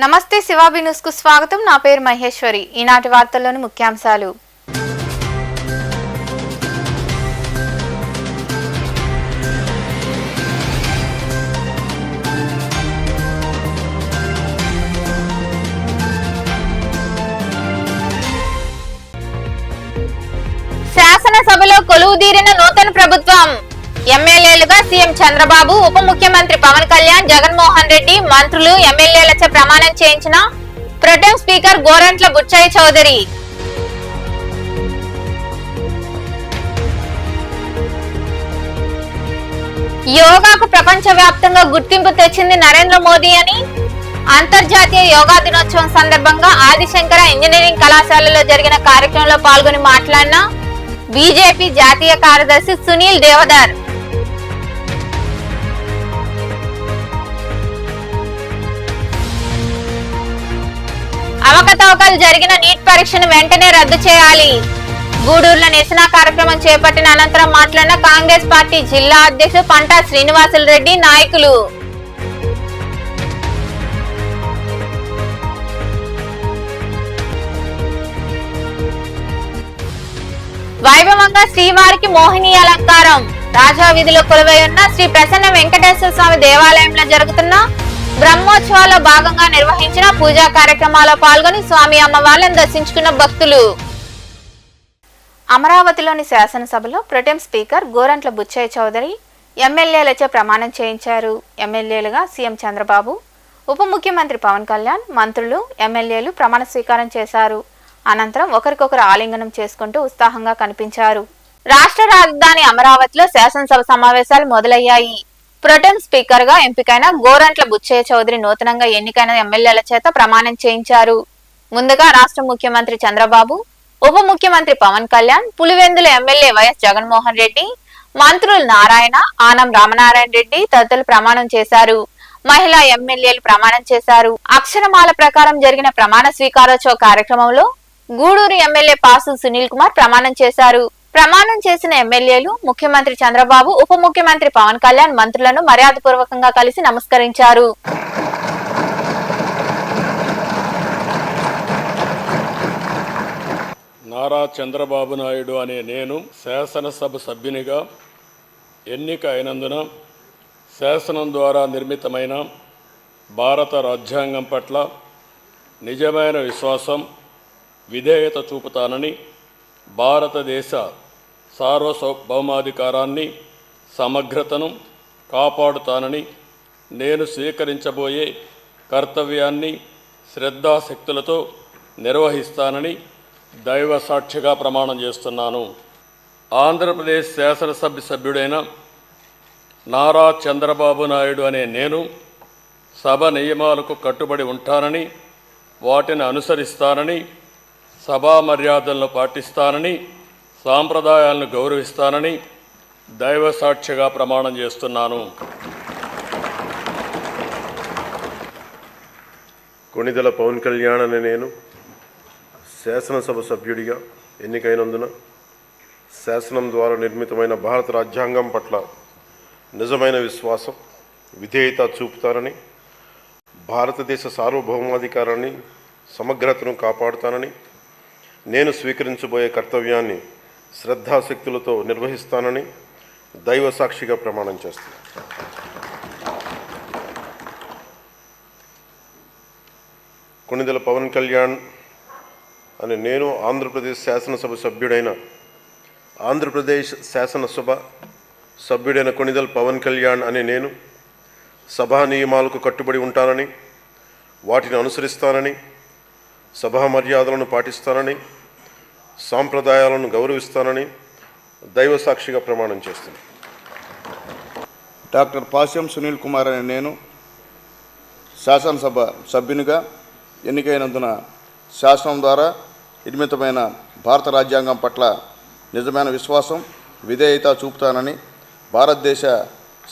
నమస్తే శివాబి న్యూస్ కు స్వాగతం. నా పేరు మహేశ్వరి. ఈనాటి వార్తల్లోని ముఖ్యాంశాలు. శాసనసభలో కొలువుదీరిన నూతన ప్రభుత్వం. ఎమ్మెల్యేలుగా సీఎం చంద్రబాబు, ఉప ముఖ్యమంత్రి పవన్ కళ్యాణ్, జగన్మోహన్ రెడ్డి, మంత్రులు, ఎమ్మెల్యేలచే ప్రమాణం చేయించిన ప్రొటెం స్పీకర్ గోరంట్ల బుచ్చయ్య చౌదరి. యోగాకు ప్రపంచవ్యాప్తంగా గుర్తింపు తెచ్చింది నరేంద్ర మోదీ అని అంతర్జాతీయ యోగా దినోత్సవం సందర్భంగా ఆదిశంకర ఇంజనీరింగ్ కళాశాలలో జరిగిన కార్యక్రమంలో పాల్గొని మాట్లాడిన బీజేపీ జాతీయ కార్యదర్శి సునీల్ దేవధర్. అవకతవకలు జరిగిన నీట్ పరీక్షను వెంటనే రద్దు చేయాలి. గూడూరులో నిరసన కార్యక్రమం చేపట్టిన అనంతరం మాట్లాడిన కాంగ్రెస్ పార్టీ జిల్లా అధ్యక్షుడు పంటా శ్రీనివాసులు రెడ్డి, నాయకులు. వైభవంగా శ్రీవారికి మోహిని అలంకారం. రాజా వీధిలో కొలువై ఉన్న శ్రీ ప్రసన్న వెంకటేశ్వర స్వామి దేవాలయంలో జరుగుతున్న బ్రహ్మోత్సవాల్లో భాగంగా నిర్వహించిన పూజా కార్యక్రమాల్లో పాల్గొని స్వామి అమ్మవార్లను దర్శించుకున్న భక్తులు. అమరావతిలోని శాసనసభలో ప్రొటెం స్పీకర్ గోరంట్ల బుచ్చయ్య చౌదరి ఎమ్మెల్యేలచే ప్రమాణం చేయించారు. ఎమ్మెల్యేలుగా సీఎం చంద్రబాబు, ఉప ముఖ్యమంత్రి పవన్ కళ్యాణ్, మంత్రులు, ఎమ్మెల్యేలు ప్రమాణ స్వీకారం చేశారు. అనంతరం ఒకరికొకరు ఆలింగనం చేసుకుంటూ ఉత్సాహంగా కనిపించారు. రాష్ట్ర రాజధాని అమరావతిలో శాసనసభ సమావేశాలు మొదలయ్యాయి. ప్రొటెం స్పీకర్ గా ఎంపికైన గోరంట్ల బుచ్చయ్య చౌదరి నూతనంగా ఎన్నికైన ఎమ్మెల్యేల చేత ప్రమాణం చేయించారు. ముందుగా రాష్ట్ర ముఖ్యమంత్రి చంద్రబాబు, ఉప ముఖ్యమంత్రి పవన్ కళ్యాణ్, పులివెందుల ఎమ్మెల్యే వైఎస్ జగన్మోహన్ రెడ్డి, మంత్రులు నారాయణ, ఆనం రామనారాయణ రెడ్డి తదితరులు ప్రమాణం చేశారు. మహిళా ఎమ్మెల్యేలు ప్రమాణం చేశారు. అక్షరమాల ప్రకారం జరిగిన ప్రమాణ స్వీకారోత్సవ కార్యక్రమంలో గూడూరు ఎమ్మెల్యే పాసు సునీల్ కుమార్ ప్రమాణం చేశారు. ప్రమాణం చేసిన ఎమ్మెల్యేలు ముఖ్యమంత్రి చంద్రబాబు, ఉప ముఖ్యమంత్రి పవన్ కళ్యాణ్, మంత్రులను మర్యాదపూర్వకంగా కలిసి నమస్కరించారు. నారా చంద్రబాబు నాయుడు అనే నేను శాసనసభ సభ్యునిగా ఎన్నిక అయినందున శాసనం ద్వారా నిర్మితమైన భారత రాజ్యాంగం పట్ల నిజమైన విశ్వాసం, విధేయత చూపుతానని, భారతదేశ సార్వభౌమాధికారాన్ని, సమగ్రతను కాపాడుతానని, నేను స్వీకరించబోయే కర్తవ్యాన్ని శ్రద్ధాశక్తులతో నిర్వహిస్తానని దైవ సాక్షిగా ప్రమాణం చేస్తున్నాను. ఆంధ్రప్రదేశ్ శాసనసభ సభ్యుడైన నారా చంద్రబాబు నాయుడు అనే నేను సభ నియమాలకు కట్టుబడి ఉంటానని, వాటిని అనుసరిస్తానని, సభా మర్యాదలను పాటిస్తానని, సాంప్రదాయాలను గౌరవిస్తానని దైవ సాక్షిగా ప్రమాణం చేస్తున్నాను. కొణిదెల పవన్ కళ్యాణ్ అనే నేను శాసనసభ సభ్యుడిగా ఎన్నికైనందున శాసనం ద్వారా నిర్మితమైన భారత రాజ్యాంగం పట్ల నిజమైన విశ్వాసం, విధేయత చూపుతానని, భారతదేశ సార్వభౌమాధికారాన్ని, సమగ్రతను కాపాడుతానని, నేను స్వీకరించబోయే కర్తవ్యాన్ని శ్రద్ధాశక్తులతో నిర్వహిస్తానని దైవ సాక్షిగా ప్రమాణం చేస్తాను. కొణిదెల పవన్ కళ్యాణ్ అని నేను ఆంధ్రప్రదేశ్ శాసనసభ సభ్యుడైన ఆంధ్రప్రదేశ్ శాసనసభ సభ్యుడైన కొణిదెల పవన్ కళ్యాణ్ అని నేను సభా నియమాలకు కట్టుబడి ఉంటానని, వాటిని అనుసరిస్తానని, సభా మర్యాదలను పాటిస్తానని, సాంప్రదాయాలను గౌరవిస్తానని దైవ సాక్షిగా ప్రమాణం చేస్తున్నాను. డాక్టర్ పాస్యం సునీల్ కుమార్ అనే నేను శాసనసభ సభ్యునిగా ఎన్నికైనందున శాసనం ద్వారా నిర్మితమైన భారత రాజ్యాంగం పట్ల నిజమైన విశ్వాసం, విధేయత చూపుతానని, భారతదేశ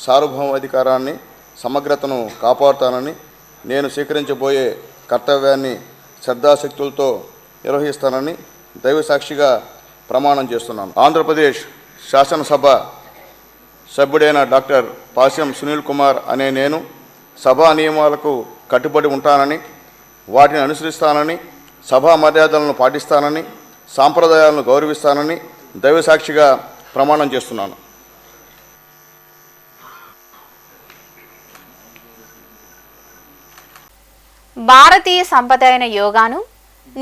సార్వభౌమాధికారాన్ని, సమగ్రతను కాపాడుతానని, నేను స్వీకరించబోయే కర్తవ్యాన్ని శ్రద్ధాశక్తులతో నిర్వహిస్తానని దైవ సాక్షిగా ప్రమాణం చేస్తున్నాను. ఆంధ్రప్రదేశ్ శాసనసభ సభ్యుడైన డాక్టర్ పాస్యం సునీల్ కుమార్ అనే నేను సభా నియమాలకు కట్టుబడి ఉంటానని, వాటిని అనుసరిస్తానని, సభా మర్యాదలను పాటిస్తానని, సాంప్రదాయాలను గౌరవిస్తానని దైవసాక్షిగా ప్రమాణం చేస్తున్నాను. భారతీయ సంపద అయిన యోగాను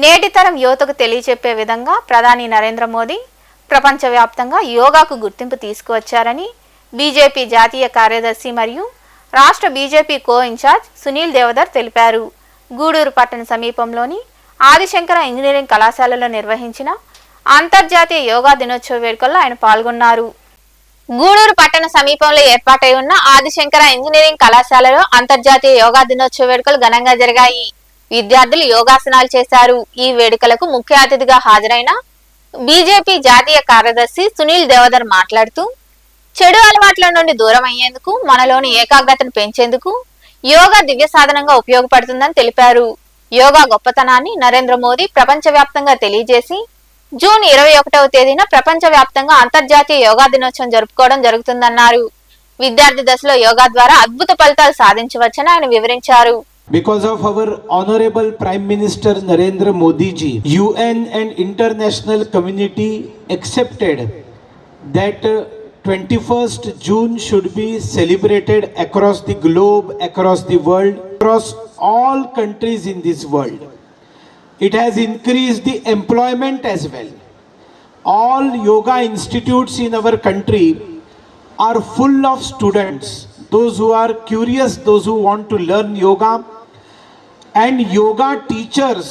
నేటి తరం యువతకు తెలియచెప్పే విధంగా ప్రధాని నరేంద్ర మోదీ ప్రపంచవ్యాప్తంగా యోగాకు గుర్తింపు తీసుకువచ్చారని బీజేపీ జాతీయ కార్యదర్శి మరియు రాష్ట్ర బీజేపీ కో ఇన్ఛార్జ్ సునీల్ దేవధర్ తెలిపారు. గూడూరు పట్టణ సమీపంలోని ఆదిశంకర ఇంజనీరింగ్ కళాశాలలో నిర్వహించిన అంతర్జాతీయ యోగా దినోత్సవ వేడుకల్లో ఆయన పాల్గొన్నారు. గూడూరు పట్టణ సమీపంలో ఏర్పాటై ఉన్న ఆదిశంకర ఇంజనీరింగ్ కళాశాలలో అంతర్జాతీయ యోగా దినోత్సవ వేడుకలు ఘనంగా జరిగాయి. విద్యార్థులు యోగాసనాలు చేశారు. ఈ వేడుకలకు ముఖ్య అతిథిగా హాజరైన బీజేపీ జాతీయ కార్యదర్శి సునీల్ దేవధర్ మాట్లాడుతూ, చెడు అలవాట్ల నుండి దూరం అయ్యేందుకు, మనలోని ఏకాగ్రతను పెంచేందుకు యోగా దివ్య సాధనంగా ఉపయోగపడుతుందని తెలిపారు. యోగా గొప్పతనాన్ని నరేంద్ర మోదీ ప్రపంచవ్యాప్తంగా తెలియజేసి జూన్ 21వ తేదీన ప్రపంచవ్యాప్తంగా అంతర్జాతీయ యోగా దినోత్సవం జరుపుకోవడం జరుగుతుందన్నారు. విద్యార్థి దశలో యోగా ద్వారా అద్భుత ఫలితాలు సాధించవచ్చని ఆయన వివరించారు. Because of our honorable Prime Minister Narendra Modi ji, UN and international community accepted that 21st June should be celebrated across the globe, across the world, across all countries in this world. It has increased the employment as well. All yoga institutes in our country are full of students, those who are curious, those who want to learn yoga, and yoga teachers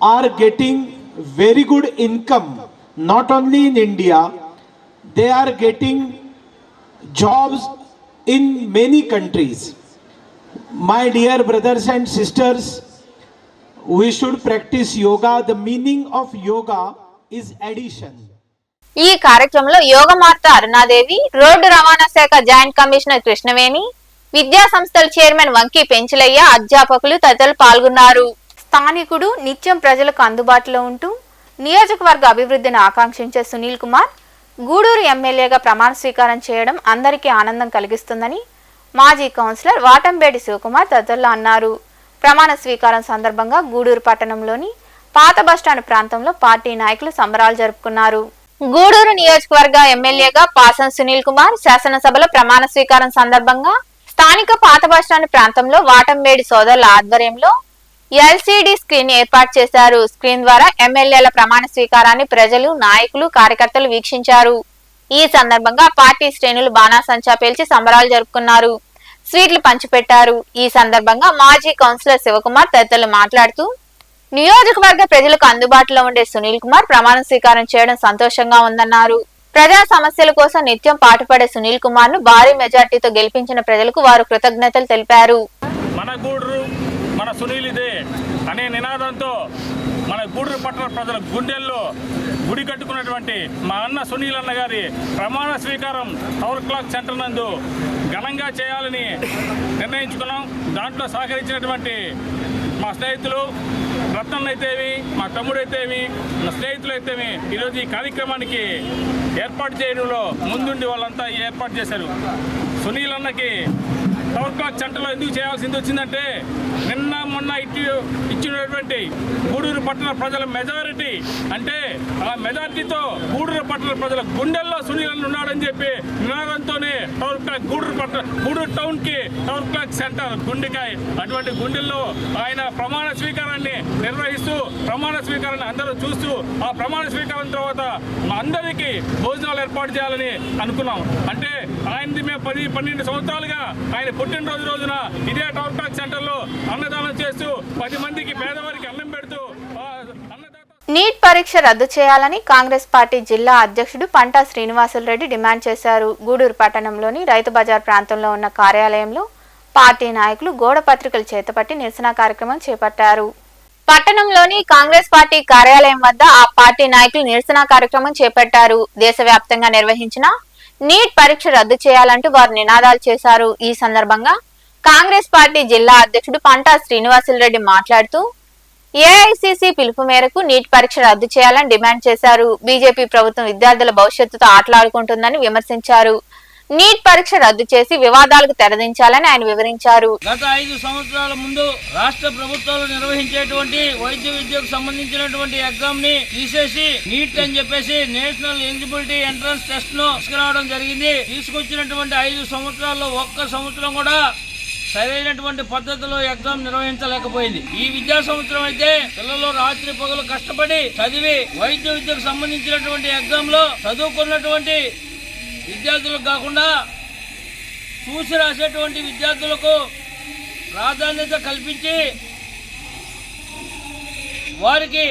are getting very good income, not only in India, they are getting jobs in many countries. My dear brothers and sisters, we should practice yoga. The meaning of yoga is addition. ఈ కార్యక్రమంలో యోగమాత Aruna Devi, road రవాణా శాఖ joint commissioner Krishnaveni, విద్యా సంస్థల chairman వంకి Penchalaiah, అధ్యాపకులు తదితరులు పాల్గొన్నారు. స్థానికుడు నిత్యం ప్రజలకు అందుబాటులో ఉంటూ నియోజకవర్గ అభివృద్ధిని ఆకాంక్షించే సునీల్ కుమార్ గూడూరు ఎమ్మెల్యేగా ప్రమాణ స్వీకారం చేయడం అందరికీ ఆనందం కలిగిస్తుందని మాజీ కౌన్సిలర్ వాటంబేడి శివకుమార్ తదితరులు అన్నారు. ప్రమాణ స్వీకారం సందర్భంగా గూడూరు పట్టణంలోని పాత బస్టాండ్ ప్రాంతంలో పార్టీ నాయకులు సంబరాలు జరుపుకున్నారు. గూడూరు నియోజకవర్గ ఎమ్మెల్యేగా పాసం సునీల్ కుమార్ శాసనసభలో ప్రమాణ స్వీకారం సందర్భంగా స్థానిక పాత బస్టాండ్ ప్రాంతంలో వాటంబేడి సోదరుల ఆధ్వర్యంలో ఎల్సీడీ స్క్రీన్ ఏర్పాటు చేశారు. స్క్రీన్ ద్వారా ఎమ్మెల్యేల ప్రమాణ స్వీకారాన్ని ప్రజలు, నాయకులు, కార్యకర్తలు వీక్షించారు. ఈ సందర్భంగా పార్టీ శ్రేణులు బాణాసంచా పేల్చి సంబరాలు జరుపుకున్నారు. స్వీట్లు పంచిపెట్టారు. ఈ సందర్భంగా మాజీ కౌన్సిలర్ శివకుమార్ తదితరులు మాట్లాడుతూ, నియోజకవర్గ ప్రజలకు అందుబాటులో ఉండే సునీల్ కుమార్ ప్రమాణ స్వీకారం చేయడం సంతోషంగా ఉందన్నారు. ప్రజా సమస్యల కోసం నిత్యం పాటుపడే సునీల్ కుమార్ ను భారీ మెజార్టీతో గెలిపించిన ప్రజలకు వారు కృతజ్ఞతలు తెలిపారు. మన గూడూరు మన సునీల్ ఇదే అనే నినాదంతో మన గూడూరు పట్టణ ప్రజల గుండెల్లో గుడి కట్టుకున్నటువంటి మా అన్న సునీల్ అన్న గారి ప్రమాణ స్వీకారం టవర్ క్లాక్ సెంటర్ నందు ఘనంగా చేయాలని నిర్ణయించుకున్నాం. దాంట్లో సహకరించినటువంటి మా స్నేహితులు రత్నం అయితేవి, మా తమ్ముడైతేవి, నా స్నేహితులు అయితేవి ఈరోజు ఈ కార్యక్రమానికి ఏర్పాటు చేయడంలో ముందుండి వాళ్ళంతా ఏర్పాటు చేశారు. సునీల్ అన్నకి టవర్ క్లాక్ సెంటర్లో ఎందుకు చేయాల్సింది వచ్చిందంటే నిన్న మొన్న ఇచ్చినటువంటి గూడూరు పట్టణ ప్రజల మెజారిటీ, అంటే ఆ మెజారిటీతో గూడూరు పట్టణ ప్రజల గుండెల్లో సునీల్ అన్న ఉన్నాడని చెప్పి నినాదంతోనే టవర్ క్లాక్ గూడూరు టౌన్కి టవర్ క్లాక్ సెంటర్ గుండెకాయ. అటువంటి గుండెల్లో ఆయన ప్రమాణ స్వీకారాన్ని నిర్వహిస్తూ ప్రమాణ స్వీకారాన్ని అందరూ చూస్తూ ఆ ప్రమాణ స్వీకారం తర్వాత మా అందరికీ భోజనాలు ఏర్పాటు చేయాలని అనుకున్నాం. అంటే ఆయనది మేము 10-12 సంవత్సరాలుగా ఆయన పుట్టినరోజు రోజున ఇదే టవర్ క్లాక్ సెంటర్లో అన్నదానం చేస్తూ 10 మందికి పేదవారికి అన్నం పెడుతూ నీట్ పరీక్ష రద్దు చేయాలని కాంగ్రెస్ పార్టీ జిల్లా అధ్యక్షుడు పంటా శ్రీనివాసులరెడ్డి డిమాండ్ చేశారు. గూడూరు పట్టణంలోని రైతు బజార్ ప్రాంతంలో ఉన్న కార్యాలయంలో పార్టీ నాయకులు గోడ పత్రికలు చేతపట్టి నిరసన కార్యక్రమం చేపట్టారు. పట్టణంలోని కాంగ్రెస్ పార్టీ కార్యాలయం వద్ద ఆ పార్టీ నాయకులు నిరసన కార్యక్రమం చేపట్టారు. దేశవ్యాప్తంగా నిర్వహించిన నీట్ పరీక్ష రద్దు చేయాలంటూ వారు నినాదాలు చేశారు. ఈ సందర్భంగా కాంగ్రెస్ పార్టీ జిల్లా అధ్యక్షుడు పంటా శ్రీనివాసులరెడ్డి మాట్లాడుతూ, ఏఐసిసి పిలుపు మేరకు నీట్ పరీక్ష రద్దు చేయాలని డిమాండ్ చేశారు. బీజేపీ ప్రభుత్వం విద్యార్థుల భవిష్యత్తుతో ఆటలాడుకుంటుందని విమర్శించారు. నీట్ పరీక్ష రద్దు చేసి వివాదాలకు తెరదించాలని ఆయన వివరించారు. గత 5 సంవత్సరాల ముందు రాష్ట్ర ప్రభుత్వాలు నిర్వహించేటువంటి వైద్య విద్యకు సంబంధించినటువంటి ఎగ్జామ్ ని తీసేసి నీట్ అని చెప్పేసి నేషనల్ ఎలిజిబిలిటీ ఎంట్రన్స్ టెస్ట్ ను తీసుకురావడం జరిగింది. తీసుకొచ్చినటువంటి 5 సంవత్సరాల్లో ఒక్క సంవత్సరం కూడా సరైనటువంటి పద్ధతిలో ఎగ్జామ్ నిర్వహించలేకపోయింది. ఈ విద్యా సంవత్సరం అయితే పిల్లలు రాత్రి పగలు కష్టపడి చదివి వైద్య విద్యకు సంబంధించినటువంటి ఎగ్జామ్ లో చదువుకున్నటువంటి విద్యార్థులకు కాకుండా చూసి రాసేటువంటి విద్యార్థులకు ప్రాధాన్యత కల్పించి వారికి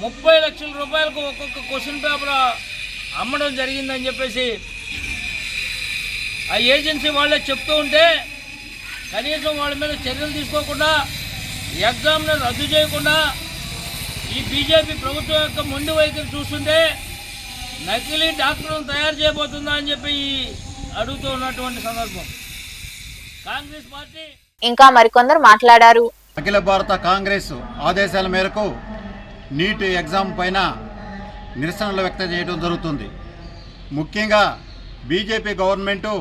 30 లక్షల రూపాయలకు ఒక్కొక్క క్వశ్చన్ పేపర్ అమ్మడం జరిగిందని చెప్పేసి ఆ ఏజెన్సీ వాళ్ళే చెప్తూ ఉంటే కనీసం వాళ్ళ మీద చర్యలు తీసుకోకుండా ఎగ్జామ్ను రద్దు చేయకుండా ఈ బీజేపీ ప్రభుత్వం యొక్క మొండి వైఖరి చూస్తుంటే నకిలీ డాక్టర్లను తయారు చేయబోతుందా అని చెప్పి అడుగుతూ ఉన్నటువంటి సందర్భం. కాంగ్రెస్ పార్టీ ఇంకా మరికొందరు మాట్లాడారు. అఖిల భారత కాంగ్రెస్ ఆదేశాల మేరకు నీట్ ఎగ్జామ్ పైన నిరసనలు వ్యక్తం చేయడం జరుగుతుంది. ముఖ్యంగా బీజేపీ గవర్నమెంటు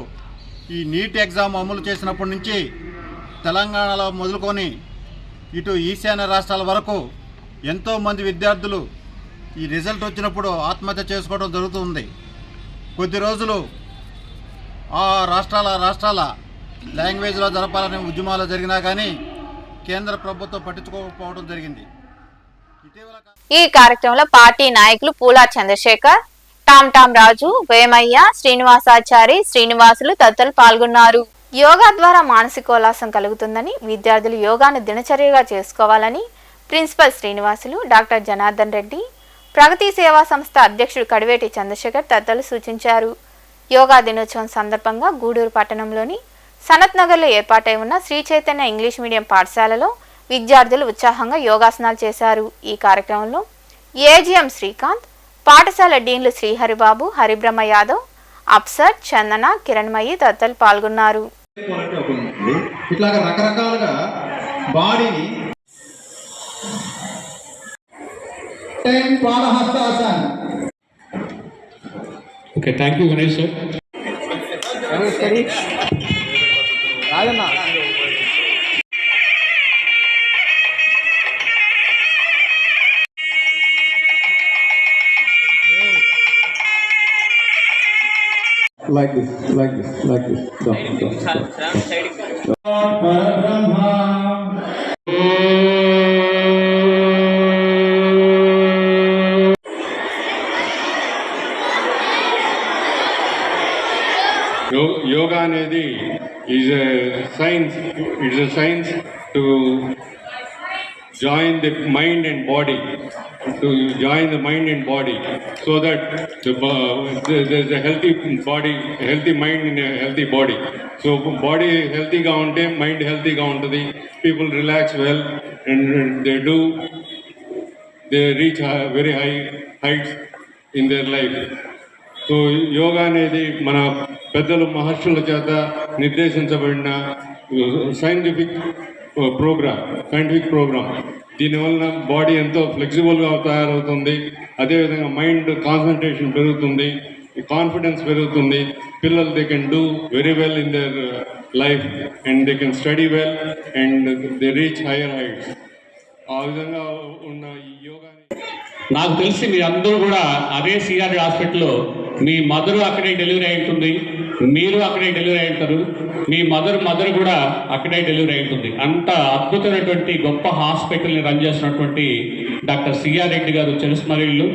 ఈ నీట్ ఎగ్జామ్ అమలు చేసినప్పటి నుంచి తెలంగాణలో మొదలుకొని ఇటు ఈశాన్య రాష్ట్రాల వరకు ఎంతోమంది విద్యార్థులు ఈ రిజల్ట్ వచ్చినప్పుడు ఆత్మహత్య చేసుకోవడం జరుగుతుంది. కొద్ది రోజులు ఆ రాష్ట్రాల లాంగ్వేజ్లో జరపాలనే ఉద్యమాలు జరిగినా కానీ కేంద్ర ప్రభుత్వం పట్టించుకోకపోవడం జరిగింది. ఈ కార్యక్రమంలో పార్టీ నాయకులు పూలా చంద్రశేఖర్, టామ్ రాజు, వేమయ్య, శ్రీనివాసాచారి, శ్రీనివాసులు తదితరులు పాల్గొన్నారు. యోగా ద్వారా మానసికోల్లాసం కలుగుతుందని, విద్యార్థులు యోగాను దినచర్యగా చేసుకోవాలని ప్రిన్సిపల్ శ్రీనివాసులు, డాక్టర్ జనార్దన్ రెడ్డి, ప్రగతి సేవా సంస్థ అధ్యక్షుడు కడివేటి చంద్రశేఖర్ తదితరులు సూచించారు. యోగా దినోత్సవం సందర్భంగా గూడూరు పట్టణంలోని సనత్ నగర్లో ఏర్పాటై ఉన్న శ్రీ చైతన్య ఇంగ్లీష్ మీడియం పాఠశాలలో విద్యార్థులు ఉత్సాహంగా యోగాసనాలు చేశారు. ఈ కార్యక్రమంలో ఏజీఎం శ్రీకాంత్, పాఠశాల డీన్లు శ్రీహరిబాబు, హరిబ్రహ్మ యాదవ్, అప్సర్, చందన, కిరణ్మయి తదితరులు పాల్గొన్నారు. ఇట్లాగా రకరకాలుగా బాడీని పాదహస్తాసన్. Okay, thank you Ganesh sir. Like this. Yoga అనేది is a science. It's a science to join the mind and body, so that there's a healthy body, a healthy mind in a healthy body. So body healthy ga unte mind healthy ga untadi, people relax well and they reach very high heights in their life. So yoga అనేది మన పెద్దలు మహర్షుల చేత నిర్దేశించబడిన scientific programme. దీనివల్ల body ఎంతో ఫ్లెక్సిబుల్గా తయారవుతుంది. అదేవిధంగా mind concentration పెరుగుతుంది, కాన్ఫిడెన్స్ పెరుగుతుంది. పిల్లలు they can do very well in their life and they can study well and they reach hire heights. ఆ విధంగా ఉన్న ఈ యోగాని నాకు తెలిసి మీ అందరూ కూడా అదే సిఆర్ హాస్పిటల్లో మీ మదరు అక్కడే డెలివరీ అయి ఉంటుంది, మీరు అక్కడే డెలివరీ అయి ఉంటారు, మీ మదర్ కూడా అక్కడే డెలివరీ అయి ఉంటుంది. అంత అద్భుతమైనటువంటి గొప్ప హాస్పిటల్ని రన్ చేస్తున్నటువంటి డాక్టర్ సిఆర్ రెడ్డి గారు చిరస్మరణీయులు,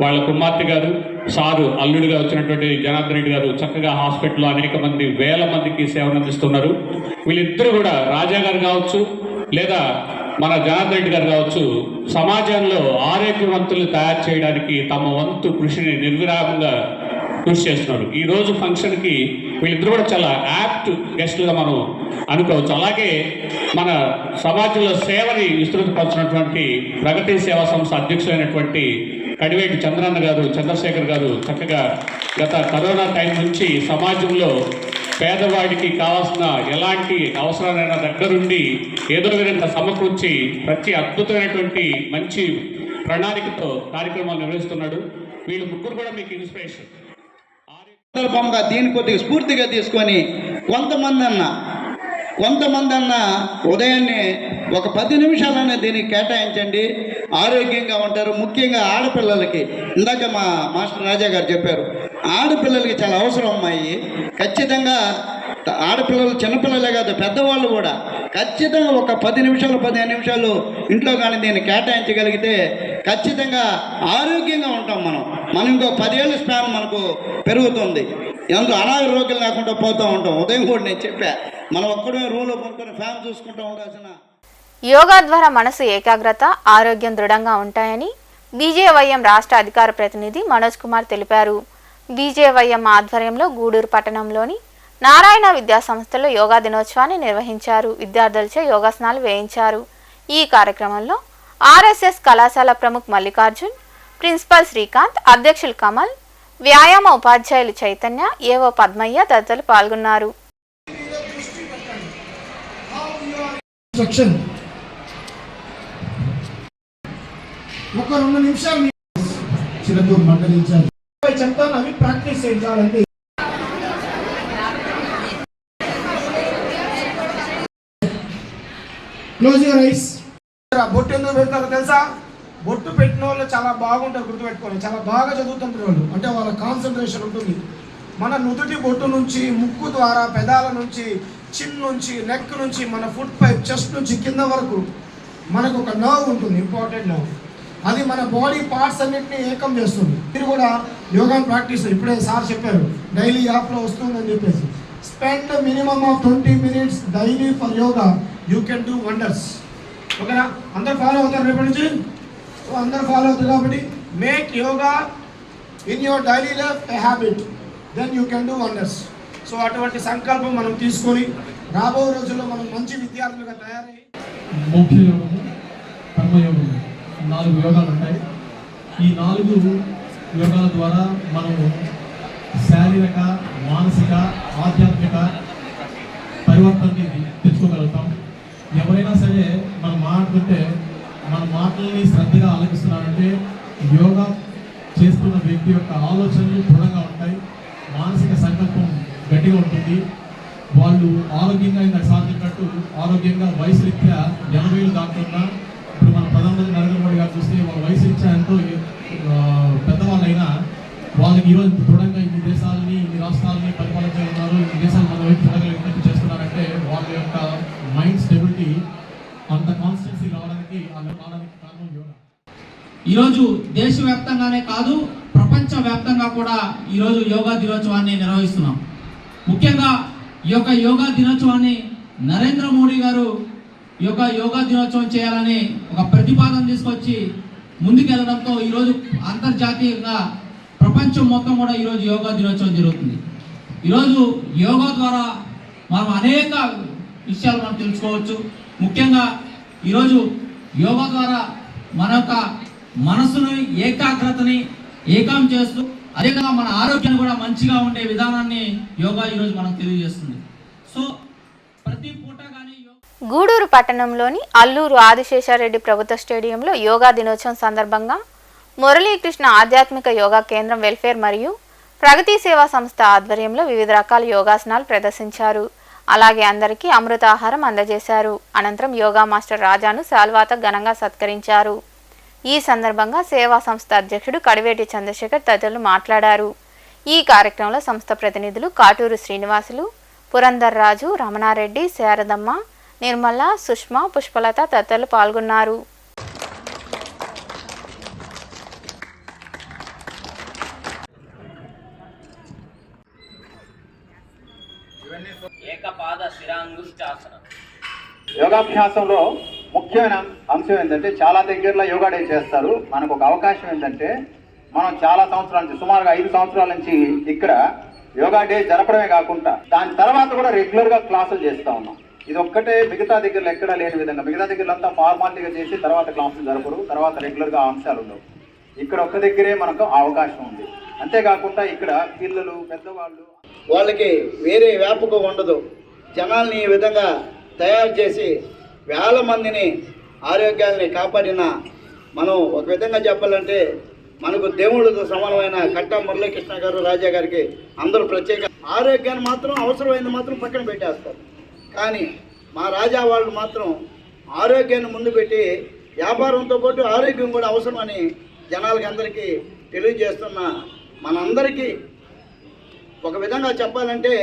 వాళ్ళ కుమార్తె గారు, సారు అల్లుడిగా వచ్చినటువంటి జనార్దన్ రెడ్డి గారు చక్కగా హాస్పిటల్లో అనేక మంది వేల మందికి సేవలు అందిస్తున్నారు. వీళ్ళిద్దరూ కూడా రాజా గారు కావచ్చు లేదా మన జనార్దన్ రెడ్డి గారు కావచ్చు, సమాజంలో ఆరోగ్యవంతులు తయారు చేయడానికి తమ వంతు కృషిని నిర్విరామంగా కృషి చేస్తున్నారు. ఈరోజు ఫంక్షన్కి వీళ్ళిద్దరూ కూడా చాలా యాప్ట్ గెస్టులుగా మనం అనుకోవచ్చు. అలాగే మన సమాజంలో సేవని విస్తృతపరిచినటువంటి ప్రగతి సేవా సంస్థ అధ్యక్షులైనటువంటి కడివేటి చంద్రశేఖర్ గారు చక్కగా గత కరోనా టైం నుంచి సమాజంలో పేదవాడికి కావాల్సిన ఎలాంటి అవసరాలైన దగ్గరుండి ఏదో విధంగా సమకూర్చి ప్రతి అద్భుతమైనటువంటి మంచి ప్రణాళికతో కార్యక్రమాలు నిర్వహిస్తున్నాడు. వీళ్ళు ముగ్గురు కూడా మీకు ఇన్స్పిరేషన్. సంకల్పంగా దీన్ని కొద్దిగా స్ఫూర్తిగా తీసుకొని కొంతమంది అన్న ఉదయాన్నే ఒక 10 నిమిషాలనే దీనికి కేటాయించండి, ఆరోగ్యంగా ఉంటారు. ముఖ్యంగా ఆడపిల్లలకి, ఇందాక మా మాస్టర్ రాజా గారు చెప్పారు, ఆడపిల్లలకి చాలా అవసరం అమ్మాయి. ఖచ్చితంగా ఆడపిల్లలు, చిన్నపిల్లలే కాదు పెద్దవాళ్ళు కూడా ఖచ్చితంగా ఒక 10 నిమిషాలు 15 నిమిషాలు ఇంట్లో కానీ దీన్ని కేటాయించగలిగితే ఖచ్చితంగా ఆరోగ్యంగా ఉంటాం. మనం ఇంకో 10 ఏళ్ళ స్పాన్ మనకు పెరుగుతుంది. ఎందుకు అనారోగ్యం లేకుండా పోతూ ఉంటాం. ఉదయం కూడా నేను చెప్పా, మనం ఒక్కడే రూమ్లో పడుకొని ఫ్యాన్ చూసుకుంటూ ఉండాల్సిన. యోగా ద్వారా మనసు ఏకాగ్రత, ఆరోగ్యం దృఢంగా ఉంటాయని బీజేవైఎం రాష్ట్ర అధికార ప్రతినిధి మనోజ్ కుమార్ తెలిపారు. బీజేవైఎం ఆధ్వర్యంలో గూడూరు పట్టణంలోని నారాయణ విద్యా సంస్థలో యోగా దినోత్సవాన్ని నిర్వహించారు. విద్యార్థులచే యోగాసనాలు వేయించారు. ఈ కార్యక్రమంలో ఆర్ఎస్ఎస్ కళాశాల ప్రముఖ్ మల్లికార్జున్, ప్రిన్సిపల్ శ్రీకాంత్, అధ్యక్షులు కమల్, వ్యాయామ ఉపాధ్యాయులు చైతన్య, ఏవో పద్మయ్య తదితరులు పాల్గొన్నారు. ఒక 2 నిమిషాలు చిరకూరు మండలించాలి చెప్తాను, అవి ప్రాక్టీస్ చేయాలంటే. Close your eyes. బొట్టు ఎందుకు పెడతారో తెలుసా? బొట్టు పెట్టిన వాళ్ళు చాలా బాగుంటారు, గుర్తుపెట్టుకోండి. చాలా బాగా చదువుతుంటారు వాళ్ళు, అంటే వాళ్ళ కాన్సన్ట్రేషన్ ఉంటుంది. మన నుదుటి బొట్టు నుంచి, ముక్కు ద్వారా, పెదాల నుంచి, చిన్ నుంచి, నెక్ నుంచి, మన ఫుట్ పైప్, చెస్ట్ నుంచి కింద వరకు మనకు ఒక నర్వ్ ఉంటుంది, ఇంపార్టెంట్ నర్వ్. అది మన బాడీ పార్ట్స్ అన్నింటినీ ఏకం చేస్తుంది. మీరు కూడా యోగాను ప్రాక్టీస్, ఇప్పుడే సార్ చెప్పారు డైలీ యాప్లో వస్తుందని చెప్పేసి. Spend minimum of 20 minutes daily for yoga, you can do wonders. ఓకేనా? అందరు ఫాలో అవుతారు రేపటి నుంచి? సో అందరు ఫాలో అవుతారు కాబట్టి make yoga in your daily life a habit, then you can do wonders. So అటువంటి సంకల్పం మనం తీసుకొని రాబో రోజుల్లో మనం మంచి విద్యార్థులుగా తయారై మోక్ష యోగము, కర్మయోగము, 4 యోగాలు ఉంటాయి. ఈ 4 యోగాల ద్వారా మనము శారీరక, మానసిక, ఆధ్యాత్మిక పరివర్తనని తెచ్చుకోగలుగుతాం. ఎవరైనా సరే మనం మాట్లాడుతుంటే మన మాటల్ని శ్రద్ధగా ఆలకిస్తున్నారంటే యోగా చేస్తున్న వ్యక్తి యొక్క ఆలోచనలు దృఢంగా ఉంటాయి, మానసిక సంకల్పం గట్టిగా ఉంటుంది. వాళ్ళు ఆరోగ్యంగా, ఇందాక సాధించినట్టు ఆరోగ్యంగా వయసు రీత్యా 80 దాటుతున్నా, ఇప్పుడు మన ప్రధానమంత్రి నరేంద్ర మోడీ గారు చూస్తే వాళ్ళ వయసు రీత్యా ఎంతో పెద్దవాళ్ళైనా వాళ్ళకి ఈరోజు దృఢంగా ఇన్ని దేశాలని, ఇన్ని రాష్ట్రాలని పరిపాలించగలుగుతున్నారు, ఇన్ని దేశాలు మన వైపు చూడగలిగినట్టు చేస్తున్నారంటే వాళ్ళ యొక్క మైండ్ స్టెబిలిటీ, అంత కాన్స్టెన్సీ రావడానికి కారణం యోగా. ఈరోజు దేశవ్యాప్తంగానే కాదు, ప్రపంచవ్యాప్తంగా కూడా ఈరోజు యోగా దినోత్సవాన్ని నిర్వహిస్తున్నాం. ముఖ్యంగా ఈ యొక్క యోగా దినోత్సవాన్ని నరేంద్ర మోడీ గారు ఈ యొక్క యోగా దినోత్సవం చేయాలని ఒక ప్రతిపాదన తీసుకొచ్చి ముందుకెళ్ళడంతో ఈరోజు అంతర్జాతీయంగా ప్రపంచం మొత్తం కూడా ఈరోజు యోగా దినోత్సవం జరుగుతుంది. ఈరోజు యోగా ద్వారా మనం అనేక విషయాలు మనం తెలుసుకోవచ్చు. ముఖ్యంగా ఈరోజు యోగా ద్వారా మన యొక్క మనసుని, ఏకాగ్రతని ఏకం చేస్తూ అదేవిధంగా మన ఆరోగ్యాన్ని కూడా మంచిగా ఉండే విధానాన్ని యోగా ఈరోజు మనకు తెలియజేస్తుంది. సో ప్రతి పూట కానీ గూడూరు పట్టణంలోని అల్లూరు ఆదిశేషారెడ్డి ప్రభుత్వ స్టేడియంలో యోగా దినోత్సవం సందర్భంగా మురళీకృష్ణ ఆధ్యాత్మిక యోగా కేంద్రం వెల్ఫేర్ మరియు ప్రగతి సేవా సంస్థ ఆధ్వర్యంలో వివిధ రకాల యోగాసనాలు ప్రదర్శించారు. అలాగే అందరికీ అమృతాహారం అందజేశారు. అనంతరం యోగా మాస్టర్ రాజాను శాల్వాతో ఘనంగా సత్కరించారు. ఈ సందర్భంగా సేవా సంస్థ అధ్యక్షుడు కడివేటి చంద్రశేఖర్ తదితరులు మాట్లాడారు. ఈ కార్యక్రమంలో సంస్థ ప్రతినిధులు కాటూరు శ్రీనివాసులు, పురందర్ రాజు, రమణారెడ్డి, శారదమ్మ, నిర్మల, సుష్మా, పుష్పలత తదితరులు పాల్గొన్నారు. యోగాభ్యాసంలో ముఖ్యమైన అంశం ఏంటంటే చాలా దగ్గరలో యోగా డే చేస్తారు. మనకు ఒక అవకాశం ఏంటంటే మనం చాలా సంవత్సరాల నుంచి, సుమారుగా 5 సంవత్సరాల నుంచి ఇక్కడ యోగా డే జరపడమే కాకుండా దాని తర్వాత కూడా రెగ్యులర్గా క్లాసులు చేస్తూ ఉన్నాం. ఇది ఒక్కటే మిగతా దగ్గరలో ఎక్కడా లేని విధంగా, మిగతా దగ్గరలో అంతా ఫార్మాలిటీగా చేసి తర్వాత క్లాసులు జరపరు, తర్వాత రెగ్యులర్గా అంశాలు ఉండవు. ఇక్కడ ఒక్క దగ్గరే మనకు అవకాశం ఉంది. అంతేకాకుండా ఇక్కడ పిల్లలు, పెద్దవాళ్ళు, వాళ్ళకి వేరే వ్యాపకం ఉండదు. జనాల్ని ఈ విధంగా తయారు చేసి వేల మందిని ఆరోగ్యాన్ని కాపాడిన మనం ఒక విధంగా చెప్పాలంటే మనకు దేవుడితో సమానమైన కట్టా మురళీకృష్ణ గారు, రాజా గారికి అందరూ ప్రత్యేక ఆరోగ్యాన్ని మాత్రం అవసరమైంది మాత్రం పక్కన పెట్టేస్తారు. కానీ మా రాజా వాళ్ళు మాత్రం ఆరోగ్యాన్ని ముందు పెట్టి వ్యాపారంతో పాటు ఆరోగ్యం కూడా అవసరమని జనాలకి అందరికీ తెలియజేస్తున్న మనందరికీ ఒక విధంగా చెప్పాలంటే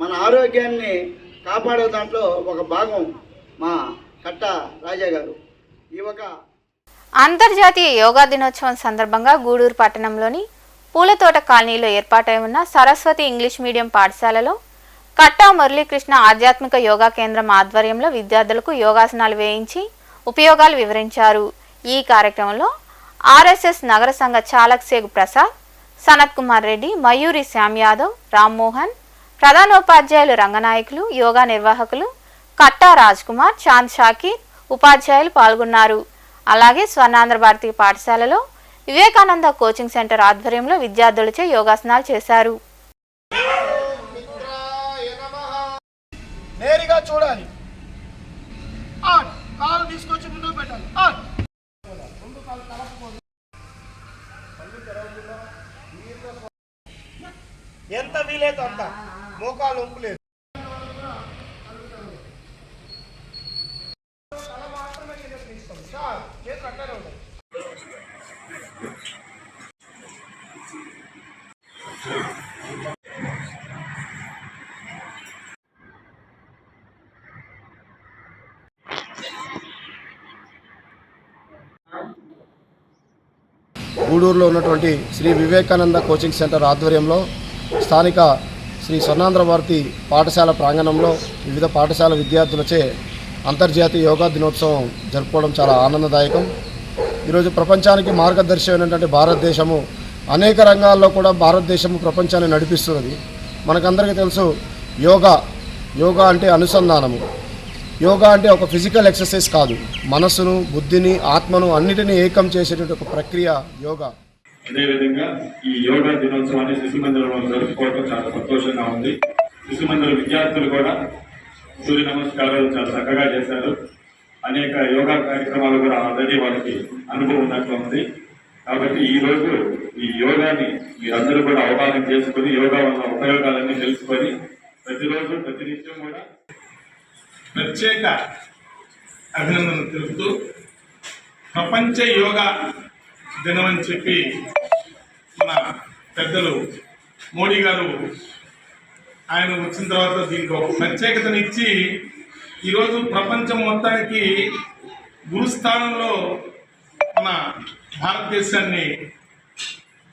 మన ఆరోగ్యాన్ని కాపాడే దాంట్లో ఒక భాగం మా కట్ట రాజా గారు. ఈ ఒక అంతర్జాతీయ యోగా దినోత్సవం సందర్భంగా గూడూరు పట్టణంలోని పూలతోట కాలనీలో ఏర్పాటై ఉన్న సరస్వతి ఇంగ్లీష్ మీడియం పాఠశాలలో కట్టా మురళీకృష్ణ ఆధ్యాత్మిక యోగా కేంద్రం ఆధ్వర్యంలో విద్యార్థులకు యోగాసనాలు వేయించి ఉపయోగాలు వివరించారు. ఈ కార్యక్రమంలో ఆర్ఎస్ఎస్ నగర సంఘ చాలక్ సేగు ప్రసాద్, సనత్ కుమార్ రెడ్డి, మయూరి శ్యామ్ యాదవ్, రామ్మోహన్, ప్రధానోపాధ్యాయులు రంగనాయకులు, యోగా నిర్వాహకులు కట్టా రాజ్ కుమార్, చాంద్ షాకీర్, ఉపాధ్యాయులు పాల్గొన్నారు. అలాగే స్వర్ణాంధ్ర భారతీయ పాఠశాలలో వివేకానంద కోచింగ్ సెంటర్ ఆధ్వర్యంలో విద్యార్థులచే యోగాసనాలు చేశారు. నేరుగా చూడాలి, కాలు తీసుకొచ్చి ముందుకు పెట్టాలి, ఎంత వీలైతే అంత, మోకాలు ఒంపులేదు. గూడూరులో ఉన్నటువంటి శ్రీ వివేకానంద కోచింగ్ సెంటర్ ఆధ్వర్యంలో స్థానిక శ్రీ స్వర్ణాంధ్ర భారతి పాఠశాల ప్రాంగణంలో వివిధ పాఠశాల విద్యార్థులచే అంతర్జాతీయ యోగా దినోత్సవం జరుపుకోవడం చాలా ఆనందదాయకం. ఈరోజు ప్రపంచానికి మార్గదర్శి అయినటువంటి భారతదేశము అనేక రంగాల్లో కూడా భారతదేశము ప్రపంచాన్ని నడిపిస్తున్నది. మనకందరికీ తెలుసు యోగా అంటే అనుసంధానము. యోగా అంటే ఒక ఫిజికల్ ఎక్సర్సైజ్ కాదు, మనస్సును, బుద్ధిని, ఆత్మను అన్నిటినీ ఏకం చేసేటువంటి ఒక ప్రక్రియ యోగా. అదేవిధంగా ఈ యోగా దినోత్సవాన్ని శిశు మందిరంలో జరుపుకోవడం చాలా సంతోషంగా ఉంది. శిశు మందిర విద్యార్థులు కూడా సూర్య నమస్కారాలు చాలా చక్కగా చేశారు. అనేక యోగా కార్యక్రమాలు కూడా ఆల్రెడీ వాళ్ళకి అనుభవం ఉన్నట్లు ఉంది. కాబట్టి ఈరోజు ఈ యోగాని మీరందరూ కూడా అవగాహన చేసుకుని యోగా వల్ల ఉపయోగాలన్నీ తెలుసుకొని ప్రతిరోజు ప్రతినిత్యం కూడా ప్రత్యేక అభినందనలు తెలుపుతూ ప్రపంచ యోగా దినం అని చెప్పి మన పెద్దలు మోడీ గారు ఆయన వచ్చిన తర్వాత దీనికి ఒక ప్రత్యేకతను ఇచ్చి ఈరోజు ప్రపంచం మొత్తానికి గురుస్థానంలో మన భారతదేశాన్ని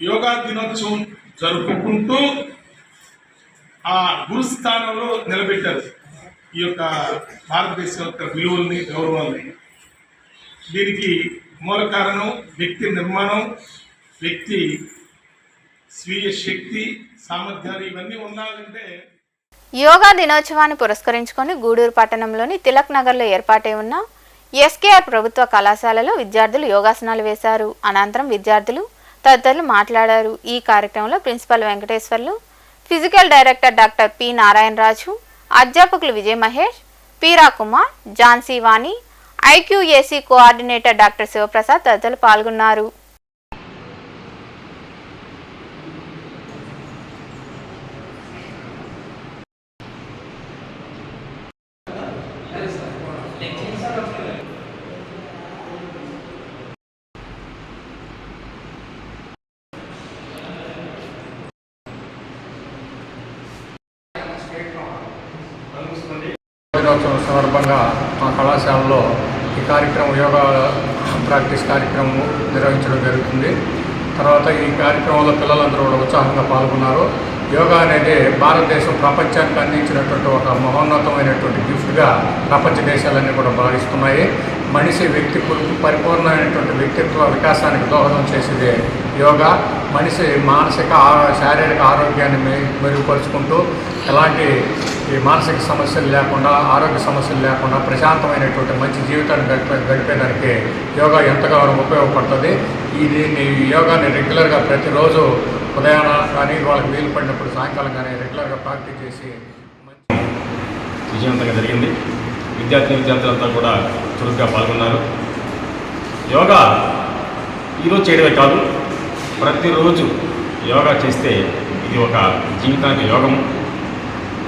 యోగా దినోత్సవం జరుపుకుంటూ ఆ గురుస్థానంలో నిలబెట్టారు ఈ యొక్క భారతదేశం యొక్క విలువల్ని, గౌరవాల్ని. దీనికి మూల కారణం వ్యక్తి నిర్మాణం, వ్యక్తి స్వీయ శక్తి, సామర్థ్యాలు ఇవన్నీ ఉండాలంటే. యోగా దినోత్సవాన్ని పురస్కరించుకొని గూడూరు పట్టణంలోని తిలక్ నగర్లో ఏర్పాటై ఉన్న ఎస్కేఆర్ ప్రభుత్వ కళాశాలలో విద్యార్థులు యోగాసనాలు వేశారు. అనంతరం విద్యార్థులు తదితరులు మాట్లాడారు. ఈ కార్యక్రమంలో principal Venkateswarlu, physical director doctor P Narayanaraju, అధ్యాపకులు Vijay Mahesh, Peera Kumar, Jhansi Vani, IQAC coordinator doctor Sivaprasad తదితరులు పాల్గొన్నారు. దినోత్సవం సందర్భంగా మా కళాశాలలో ఈ కార్యక్రమం యోగా ప్రాక్టీస్ కార్యక్రమం నిర్వహించడం జరుగుతుంది. తర్వాత ఈ కార్యక్రమంలో పిల్లలందరూ కూడా ఉత్సాహంగా పాల్గొన్నారు. యోగా అనేది భారతదేశం ప్రపంచానికి అందించినటువంటి ఒక మహోన్నతమైనటువంటి గిఫ్ట్గా ప్రపంచ దేశాలన్నీ కూడా భావిస్తున్నాయి. మనిషి పరిపూర్ణమైనటువంటి వ్యక్తిత్వ వికాసానికి దోహదం చేసేదే యోగా. మనిషి మానసిక శారీరక ఆరోగ్యాన్ని మెరుగుపరుచుకుంటూ ఎలాంటి ఈ మానసిక సమస్యలు లేకుండా, ఆరోగ్య సమస్యలు లేకుండా ప్రశాంతమైనటువంటి మంచి జీవితాన్ని గడిపేదానికి యోగా ఎంతగానో ఉపయోగపడుతుంది. దీన్ని యోగాని రెగ్యులర్గా ప్రతిరోజు ఉదయాన కానీ వాళ్ళకి వీలు పడినప్పుడు సాయంకాలం కానీ రెగ్యులర్గా ప్రాక్టీస్ చేసి విజయవంతంగా జరిగింది. విద్యార్థులంతా కూడా చురుగ్గా పాల్గొన్నారు. యోగా ఈరోజు చేయడమే కాదు, ప్రతిరోజు యోగా చేస్తే ఇది ఒక జీవితానికి యోగం.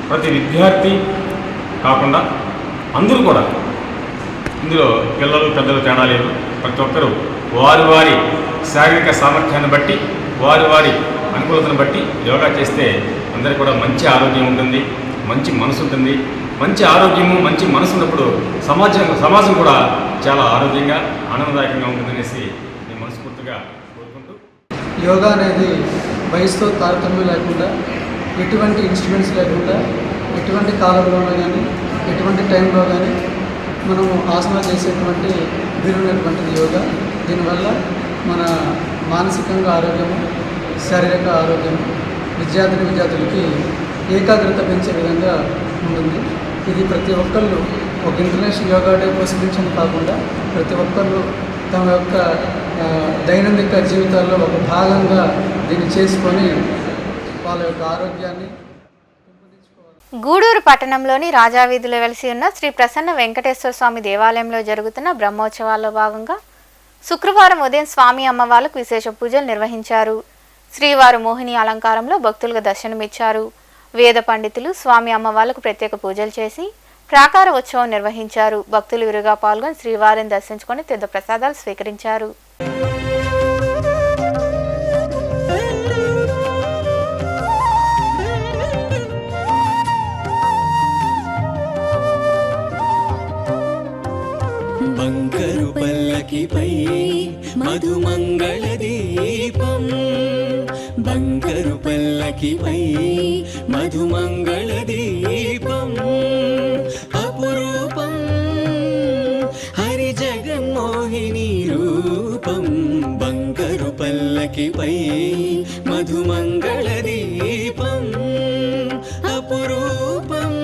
ప్రతి విద్యార్థి కాకుండా అందరూ కూడా, ఇందులో పిల్లలు పెద్దలు తేడా లేదు, ప్రతి ఒక్కరూ వారి వారి శారీరక సామర్థ్యాన్ని బట్టి, వారి వారి అనుకూలతను బట్టి యోగా చేస్తే అందరికీ కూడా మంచి ఆరోగ్యం ఉంటుంది, మంచి మనసు ఉంటుంది. మంచి ఆరోగ్యము మంచి మనసు ఉన్నప్పుడు సమాజం కూడా చాలా ఆరోగ్యంగా ఆనందదాయకంగా ఉంటుందనేసి నేను మనస్ఫూర్తిగా కోరుకుంటూ, యోగా అనేది వయసుతో తారతమ్యం లేకుండా, ఎటువంటి ఇన్స్ట్రుమెంట్స్ లేకుండా, ఎటువంటి కాలంలోనూ కానీ ఎటువంటి టైంలో కానీ మనము ఆసనాలు చేసేటువంటి వీలున్నటువంటిది యోగా. దీనివల్ల మన మానసికంగా ఆరోగ్యము, శారీరక ఆరోగ్యము, విద్యార్థులకి ఏకాగ్రత పెంచే విధంగా ఉంటుంది. ఇది ప్రతి ఒక్కళ్ళు ఒక ఇంటర్నేషనల్ యోగా డే పురస్కరించడం కాకుండా ప్రతి ఒక్కళ్ళు తమ యొక్క దైనందిక జీవితాల్లో ఒక భాగంగా దీన్ని చేసుకొని వాళ్ళ యొక్క ఆరోగ్యాన్ని. గూడూరు పట్టణంలోని రాజావీధిలో వెలిసి ఉన్న శ్రీ ప్రసన్న వెంకటేశ్వర స్వామి దేవాలయంలో జరుగుతున్న బ్రహ్మోత్సవాల్లో భాగంగా శుక్రవారం ఉదయం స్వామి అమ్మవార్లకు విశేష పూజలు నిర్వహించారు. శ్రీవారు మోహిని అలంకారంలో భక్తులకు దర్శనమిచ్చారు. వేద పండితులు స్వామి అమ్మవార్లకు ప్రత్యేక పూజలు చేసి ప్రాకార ఉత్సవం నిర్వహించారు. భక్తులు విరిగా పాల్గొని శ్రీవారిని దర్శించుకొని తీర్థ ప్రసాదాలు స్వీకరించారు. బంగారు పల్లకిపై మధుమంగళ దీపం, బంగారు పల్లకిపై మధుమంగళ దీపం, అపురూపం హరి జగన్మోహిని రూపం, బంగారు పల్లకిపై మధుమంగళ దీపం, అపురూపం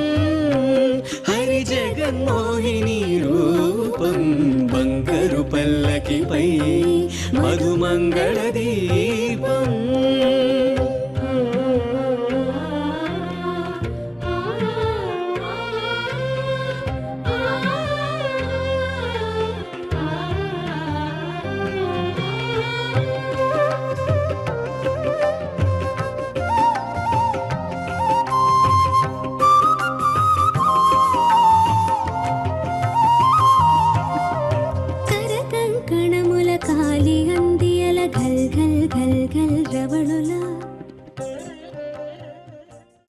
హరి జగన్మోహిని రూపం, బంగారు పల్లకిపై మధుమంగళ దీపం.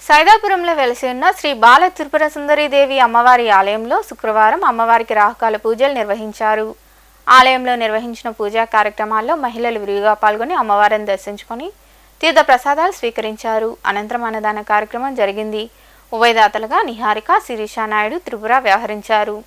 సైదాపురంలో వెలిసి ఉన్న శ్రీ బాల త్రిపుర సుందరీదేవి అమ్మవారి ఆలయంలో శుక్రవారం అమ్మవారికి రాహుకాల పూజలు నిర్వహించారు. ఆలయంలో నిర్వహించిన పూజా కార్యక్రమాల్లో మహిళలు విరివిగా పాల్గొని అమ్మవారిని దర్శించుకొని తీర్థ ప్రసాదాలు స్వీకరించారు. అనంతరం అన్నదాన కార్యక్రమం జరిగింది. ఉభయదాతలుగా నిహారిక, శిరీషా నాయుడు, త్రిపుర వ్యవహరించారు.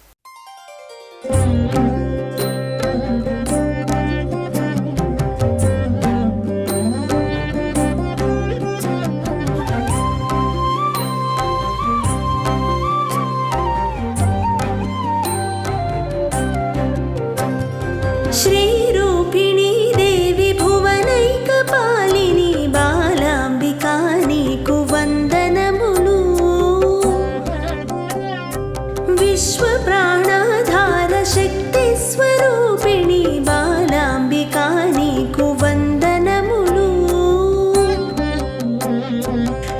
శ్రీరూపిణీ దేవి భువనైకపాలిని బాలాంబికా నీకు వందనములు, విశ్వ ప్రాణాధార శక్తి స్వరూపిణి బాలాంబికా నీకు వందనములు,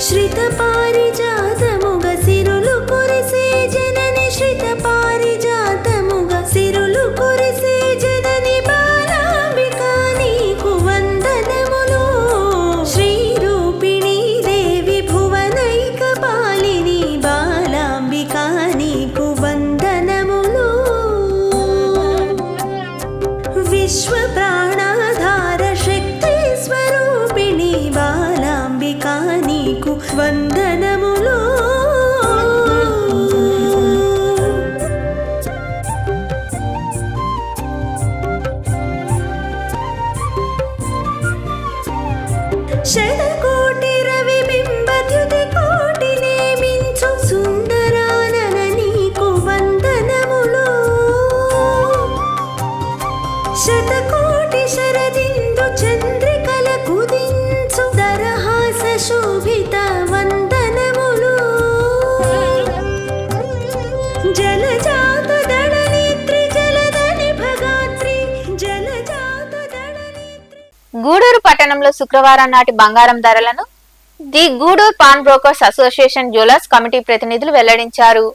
శ్రిత పారిజాతముగ సిరులు కురిసే జనని, శ్రిత పారిజాతముగ సిరులు కురిసే జనని బాలాంబికా నీకు వందనములు, శ్రీరూపిణీ దేవి భువనైకపాలిని బాలాంబికా నీకు వందనములు. గూడూరు పట్టణంలో శుక్రవారం నాటి బంగారం ధరలను the Gudur pawn brokers association jewellers committee ప్రతినిధులు వెల్లడించారు.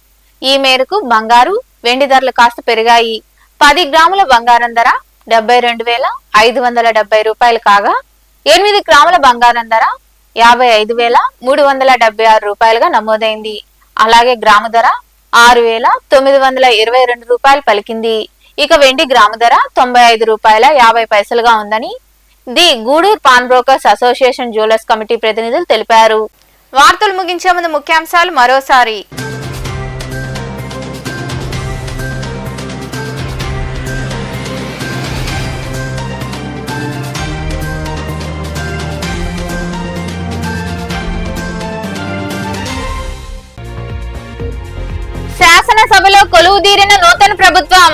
ఈ మేరకు బంగారు, వెండి ధరలు కాస్త పెరిగాయి. 10 గ్రాముల బంగారం ధర 72,570 రూపాయలు కాగా 8 గ్రాముల బంగారం ధర 55,376 రూపాయలుగా నమోదైంది. అలాగే గ్రాము ధర 6,922 రూపాయలు పలికింది. ఇక వెండి గ్రాము ధర 95 రూపాయల 50 పైసలుగా ఉందని the Gudur pawn brokers association jewellers committee ప్రతినిధులు తెలిపారు. వార్తలు ముగించే ముందు ముఖ్యాంశాలు మరోసారి. శాసనసభలో కొలువుదీరిన నూతన ప్రభుత్వం.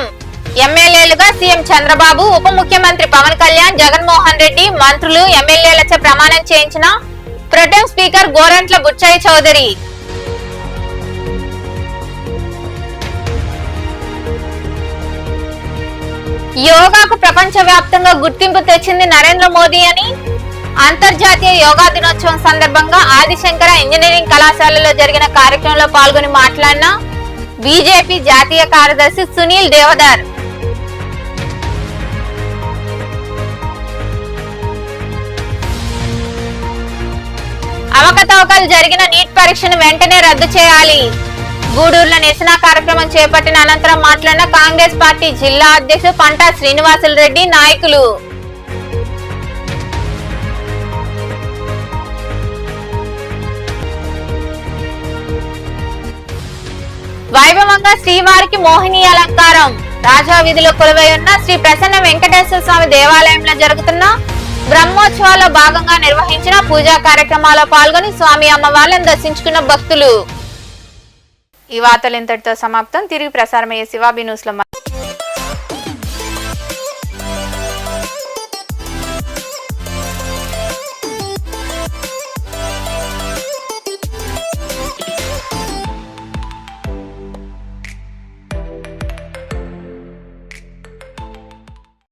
ఎమ్మెల్యేలుగా సీఎం చంద్రబాబు, ఉప ముఖ్యమంత్రి పవన్ కళ్యాణ్, జగన్మోహన్ రెడ్డి, మంత్రులు, ఎమ్మెల్యేలచే ప్రమాణం చేయించిన ప్రొటెం స్పీకర్ గోరంట్ల బుచ్చయ్య చౌదరి. యోగాకు ప్రపంచవ్యాప్తంగా గుర్తింపు తెచ్చింది నరేంద్ర మోదీ అని అంతర్జాతీయ యోగా దినోత్సవం సందర్భంగా ఆదిశంకర ఇంజనీరింగ్ కళాశాలలో జరిగిన కార్యక్రమంలో పాల్గొని మాట్లాడిన బీజేపీ జాతీయ కార్యదర్శి సునీల్ దేవదర్. అవకతవకలు జరిగిన నీట్ పరీక్షను వెంటనే రద్దు చేయాలి. గూడూరులో నిరసన కార్యక్రమం చేపట్టిన అనంతరం మాట్లాడిన కాంగ్రెస్ పార్టీ జిల్లా అధ్యక్షుడు పంటా శ్రీనివాసులు రెడ్డి నాయకులు. వైభవంగా శ్రీవారికి మోహిని అలంకారం. రాజా వీధిలో కొలువై ఉన్న శ్రీ ప్రసన్న వెంకటేశ్వర స్వామి దేవాలయంలో జరుగుతున్న బ్రహ్మోత్సవాల్లో భాగంగా నిర్వహించిన పూజా కార్యక్రమాల్లో పాల్గొని స్వామి అమ్మవార్లను దర్శించుకున్న భక్తులు. ఈ వార్తలు ఇంతటితో సమాప్తం. తిరిగి ప్రసారమయ్యే శివాబి న్యూస్ లో